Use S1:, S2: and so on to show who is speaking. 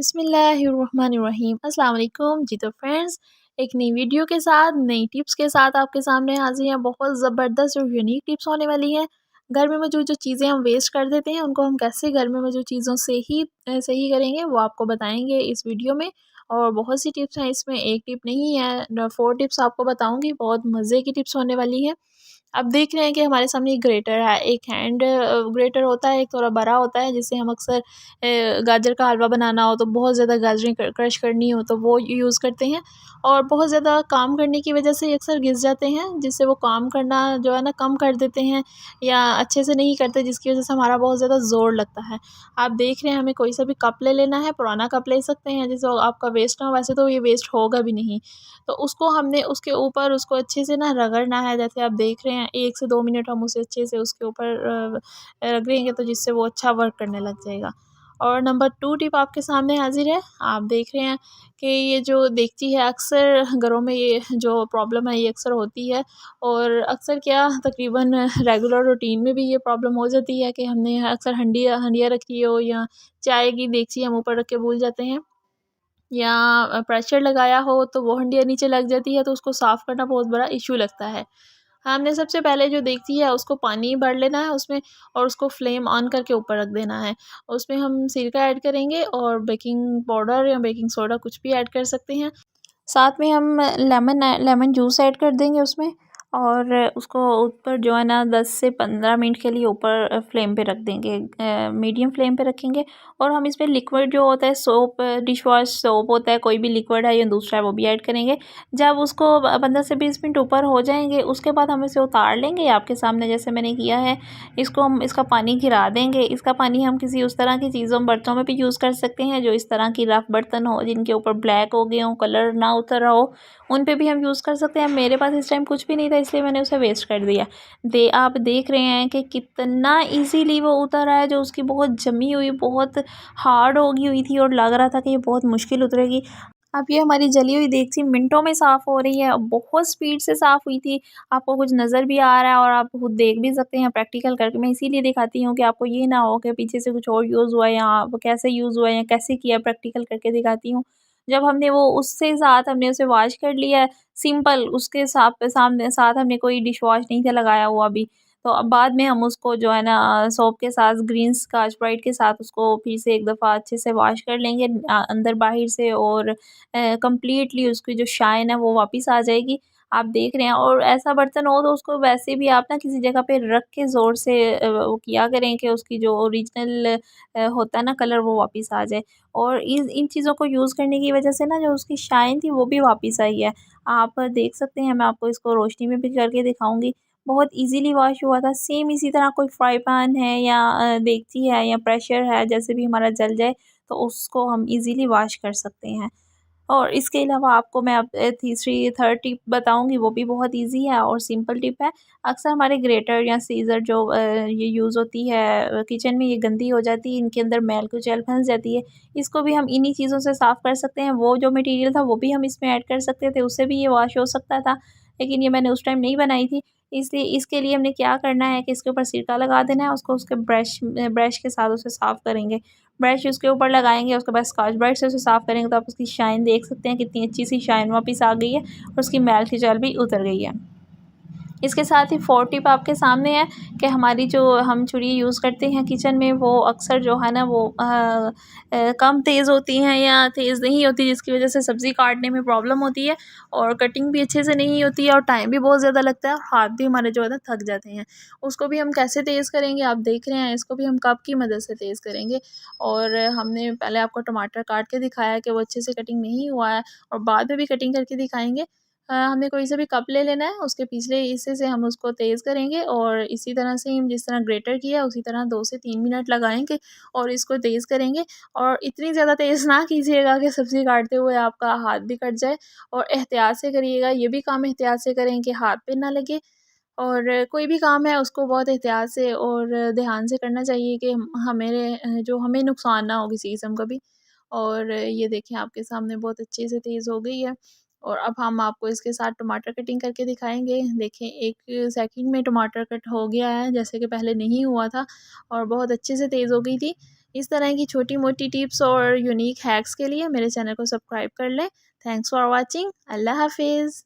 S1: बिस्मिल्लाहिर्रहमानिर्रहीम। अस्सलाम वालेकुम जी। तो फ्रेंड्स, एक नई वीडियो के साथ नई टिप्स के साथ आपके सामने हाजिर हैं। बहुत ज़बरदस्त और यूनिक टिप्स होने वाली हैं। घर में मौजूद जो चीज़ें हम वेस्ट कर देते हैं उनको हम कैसे घर में मौजूद चीज़ों से ही सही करेंगे वो आपको बताएंगे इस वीडियो में। और बहुत सी टिप्स हैं इसमें, एक टिप नहीं है, 4 टिप्स आपको बताऊंगी। बहुत मज़े की टिप्स होने वाली हैं। अब देख रहे हैं कि हमारे सामने एक ग्रेटर है, एक हैंड ग्रेटर होता है, एक थोड़ा बड़ा होता है जिससे हम अक्सर गाजर का हलवा बनाना हो तो बहुत ज़्यादा गाजरें क्रश करनी हो तो वो यूज़ करते हैं। और बहुत ज़्यादा काम करने की वजह से अक्सर घिस जाते हैं, जिससे वो काम करना जो है ना कम कर देते हैं या अच्छे से नहीं करते, जिसकी वजह से हमारा बहुत ज़्यादा ज़ोर लगता है। आप देख रहे हैं हमें कोई सा भी कप ले लेना है, पुराना कप ले सकते हैं जिससे आपका वेस्ट ना हो। वैसे तो ये वेस्ट होगा भी नहीं, तो उसको हमने उसके ऊपर उसको अच्छे से ना रगड़ना है। जैसे आप देख रहे हैं 1 से 2 मिनट हम उसे अच्छे से उसके ऊपर रगड़ेंगे तो जिससे वो अच्छा वर्क करने लग जाएगा। और नंबर 2 टिप आपके सामने हाजिर है। आप देख रहे हैं कि ये जो देगची है, अक्सर घरों में ये जो प्रॉब्लम है ये अक्सर होती है। और अक्सर क्या तकरीबन रेगुलर रूटीन में भी ये प्रॉब्लम हो जाती है कि हमने अक्सर हंडिया रखी हो या चाय की देगची हम ऊपर रख के भूल जाते हैं, या प्रेशर लगाया हो तो वो हंडिया नीचे लग जाती है, तो उसको साफ़ करना बहुत बड़ा इश्यू लगता है। हमने सबसे पहले जो देगची है उसको पानी भर लेना है उसमें, और उसको फ्लेम ऑन करके ऊपर रख देना है। उसमें हम सिरका ऐड करेंगे और बेकिंग पाउडर या बेकिंग सोडा कुछ भी ऐड कर सकते हैं। साथ में हम लेमन जूस ऐड कर देंगे उसमें, और उसको ऊपर जो है ना 10 से 15 मिनट के लिए ऊपर फ्लेम पे रख देंगे, मीडियम फ्लेम पे रखेंगे। और हम इसमें लिक्विड जो होता है सोप, डिश वॉश सोप होता है, कोई भी लिक्विड है या दूसरा है वो भी ऐड करेंगे। जब उसको 15 से 20 मिनट ऊपर हो जाएंगे उसके बाद हम इसे उतार लेंगे आपके सामने जैसे मैंने किया है। इसको हम इसका पानी गिरा देंगे। इसका पानी हम किसी उस तरह की चीज़ों बर्तनों में भी यूज़ कर सकते हैं जो इस तरह की रफ बर्तन हो, जिनके ऊपर ब्लैक हो गए हो, कलर ना उतर रहा हो, उन पे भी हम यूज़ कर सकते हैं। मेरे पास इस टाइम कुछ भी नहीं था इसलिए मैंने उसे वेस्ट कर दिया। आप देख रहे हैं कि कितना इजीली वो उतर रहा है, जो उसकी बहुत जमी हुई, बहुत हार्ड होगी हुई थी और लग रहा था कि ये बहुत मुश्किल उतरेगी। अब ये हमारी जली हुई देगची मिनटों में साफ़ हो रही है, बहुत स्पीड से साफ़ हुई थी। आपको कुछ नज़र भी आ रहा है और आप खुद देख भी सकते हैं प्रैक्टिकल करके। मैं इसीलिए दिखाती हूँ कि आपको ये ना हो कि पीछे से कुछ और यूज़ हुआ है या आप कैसे यूज़ हुआ है या कैसे किया, प्रैक्टिकल करके दिखाती हूँ। जब हमने वो उससे साथ हमने उसे वॉश कर लिया है, सिंपल उसके साथ हमने कोई डिश वॉश नहीं था लगाया हुआ अभी। तो अब बाद में हम उसको जो है ना सोप के साथ, ग्रीन स्कॉच ब्राइट के साथ उसको फिर से एक दफ़ा अच्छे से वॉश कर लेंगे अंदर बाहर से, और कंप्लीटली उसकी जो शाइन है वो वापस आ जाएगी। आप देख रहे हैं, और ऐसा बर्तन हो तो उसको वैसे भी आप ना किसी जगह पे रख के ज़ोर से वो किया करें कि उसकी जो ओरिजिनल होता है ना कलर वो वापस आ जाए। और इस इन चीज़ों को यूज़ करने की वजह से ना जो उसकी शाइन थी वो भी वापस आई है। आप देख सकते हैं, मैं आपको इसको रोशनी में भी करके दिखाऊँगी। बहुत ईज़िली वॉश हुआ था। सेम इसी तरह कोई फ्राई पैन है या देगची है या प्रेशर है, जैसे भी हमारा जल जाए तो उसको हम ईज़िली वॉश कर सकते हैं। और इसके अलावा आपको मैं अब तीसरी थर्ड टिप बताऊँगी, वो भी बहुत ईज़ी है और सिंपल टिप है। अक्सर हमारे ग्रेटर या सीज़र जो ये यूज़ होती है किचन में, ये गंदी हो जाती है, इनके अंदर मैल कुचैल फँस जाती है। इसको भी हम इन्हीं चीज़ों से साफ़ कर सकते हैं। वो जो मटीरियल था वो भी हम इसमें ऐड कर सकते थे, उससे भी ये वॉश हो सकता था, लेकिन ये मैंने उस टाइम नहीं बनाई थी। इसलिए इसके लिए हमने क्या करना है कि इसके ऊपर सिरका लगा देना है, उसको उसके ब्रश के साथ उसे साफ़ करेंगे। ब्रश उसके ऊपर लगाएँगे, उसके बाद स्कॉच ब्राइट से उसे साफ़ करेंगे तो आप उसकी शाइन देख सकते हैं, कितनी अच्छी सी शाइन वापस आ गई है और उसकी मैल खिंचाल भी उतर गई है। इसके साथ ही 4 टिप आपके सामने है कि हमारी जो हम छुरी यूज़ करते हैं किचन में वो अक्सर जो है ना वो कम तेज़ होती हैं या तेज़ नहीं होती, जिसकी वजह से सब्ज़ी काटने में प्रॉब्लम होती है और कटिंग भी अच्छे से नहीं होती है और टाइम भी बहुत ज़्यादा लगता है और हाथ भी हमारे जो है ना थक जाते हैं। उसको भी हम कैसे तेज़ करेंगे, आप देख रहे हैं, इसको भी हम कप की मदद से तेज़ करेंगे। और हमने पहले आपको टमाटर काट के दिखाया है कि वो अच्छे से कटिंग नहीं हुआ है, और बाद में भी कटिंग करके दिखाएँगे। हमें कोई सा भी कप ले लेना है, उसके पिछले हिस्से से हम उसको तेज़ करेंगे और इसी तरह से हम जिस तरह ग्रेटर किया उसी तरह 2 से 3 मिनट लगाएँगे और इसको तेज़ करेंगे। और इतनी ज़्यादा तेज़ ना कीजिएगा कि सब्ज़ी काटते हुए आपका हाथ भी कट जाए, और एहतियात से करिएगा, ये भी काम एहतियात से करें कि हाथ पे ना लगे। और कोई भी काम है उसको बहुत एहतियात से और ध्यान से करना चाहिए कि जो हमें नुकसान ना हो किसी किस्म का भी। और ये देखें आपके सामने बहुत अच्छे से तेज़ हो गई है। और अब हम आपको इसके साथ टमाटर कटिंग करके दिखाएँगे। देखें 1 सेकंड में टमाटर कट हो गया है, जैसे कि पहले नहीं हुआ था और बहुत अच्छे से तेज़ हो गई थी। इस तरह की छोटी-मोटी टिप्स और यूनिक हैक्स के लिए मेरे चैनल को सब्सक्राइब कर लें। Thanks for watching. अल्लाह हाफ़िज़।